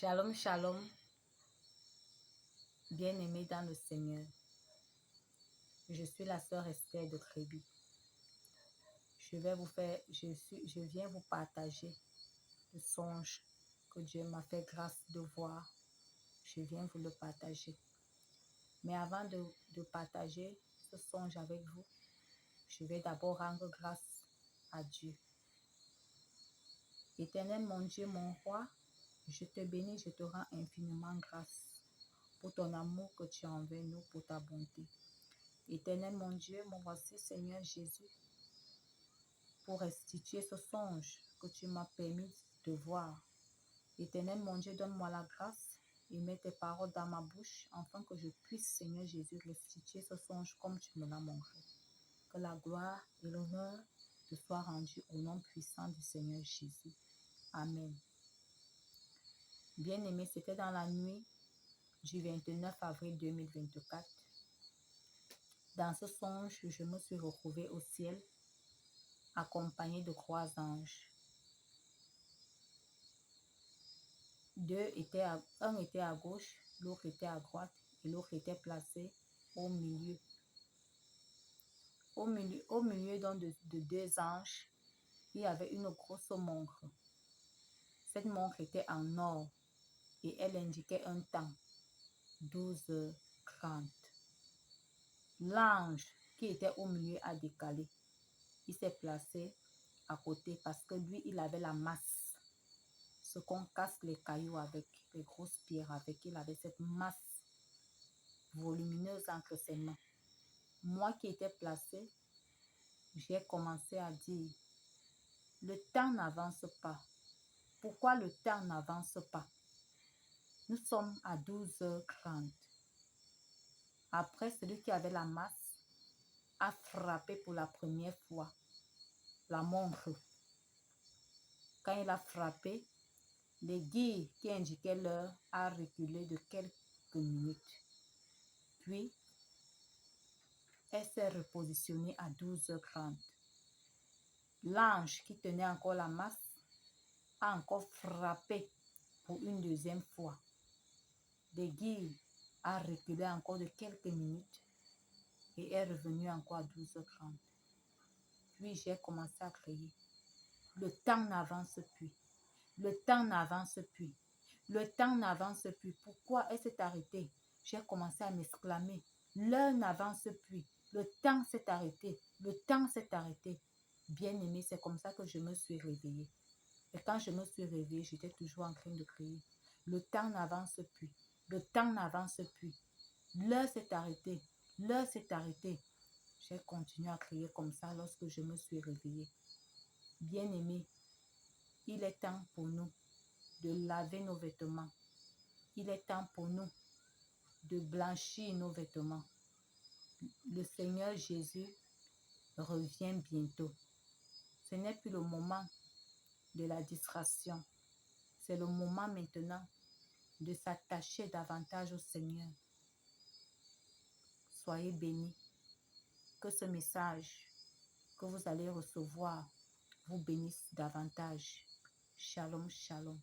Shalom, shalom, bien-aimés dans le Seigneur. Je suis la sœur Esther de Créby. Je viens vous partager le songe que Dieu m'a fait grâce de voir. Je viens vous le partager. Mais avant de partager ce songe avec vous, je vais d'abord rendre grâce à Dieu. Éternel mon Dieu, mon roi, je te bénis, je te rends infiniment grâce pour ton amour que tu as envers nous, pour ta bonté. Éternel mon Dieu, mon voici Seigneur Jésus, pour restituer ce songe que tu m'as permis de voir. Éternel mon Dieu, donne-moi la grâce et mets tes paroles dans ma bouche, afin que je puisse, Seigneur Jésus, restituer ce songe comme tu me l'as montré. Que la gloire et l'honneur te soient rendus au nom puissant du Seigneur Jésus. Amen. Bien-aimé, c'était dans la nuit du 29 avril 2024. Dans ce songe, je me suis retrouvée au ciel, accompagnée de 3 anges. Un était à gauche, l'autre était à droite et l'autre était placé au milieu. Au milieu donc de 2 anges, il y avait une grosse montre. Cette montre était en or et elle indiquait un temps, 12h30. L'ange qui était au milieu a décalé. Il s'est placé à côté parce que lui, il avait la masse. Ce qu'on casse les cailloux avec, les grosses pierres avec, il avait cette masse volumineuse entre ses mains. Moi qui étais placée, j'ai commencé à dire, le temps n'avance pas. Pourquoi le temps n'avance pas? Nous sommes à 12h30. Après, celui qui avait la masse a frappé pour la première fois la montre. Quand il a frappé, l'aiguille qui indiquait l'heure a reculé de quelques minutes. Puis, elle s'est repositionnée à 12h30. L'ange qui tenait encore la masse a encore frappé pour une deuxième fois. L'aiguille a reculé encore de quelques minutes et est revenue encore à 12h30. Puis j'ai commencé à crier. Le temps n'avance plus. Le temps n'avance plus. Le temps n'avance plus. Pourquoi elle s'est arrêtée? J'ai commencé à m'exclamer. L'heure n'avance plus. Le temps s'est arrêté. Le temps s'est arrêté. Bien-aimé, c'est comme ça que je me suis réveillée. Et quand je me suis réveillée, j'étais toujours en train de crier. Le temps n'avance plus. Le temps n'avance plus. L'heure s'est arrêtée. L'heure s'est arrêtée. J'ai continué à crier comme ça lorsque je me suis réveillée. Bien-aimé, il est temps pour nous de laver nos vêtements. Il est temps pour nous de blanchir nos vêtements. Le Seigneur Jésus revient bientôt. Ce n'est plus le moment de la distraction. C'est le moment maintenant de s'attacher davantage au Seigneur. Soyez bénis. Que ce message que vous allez recevoir vous bénisse davantage. Shalom, shalom.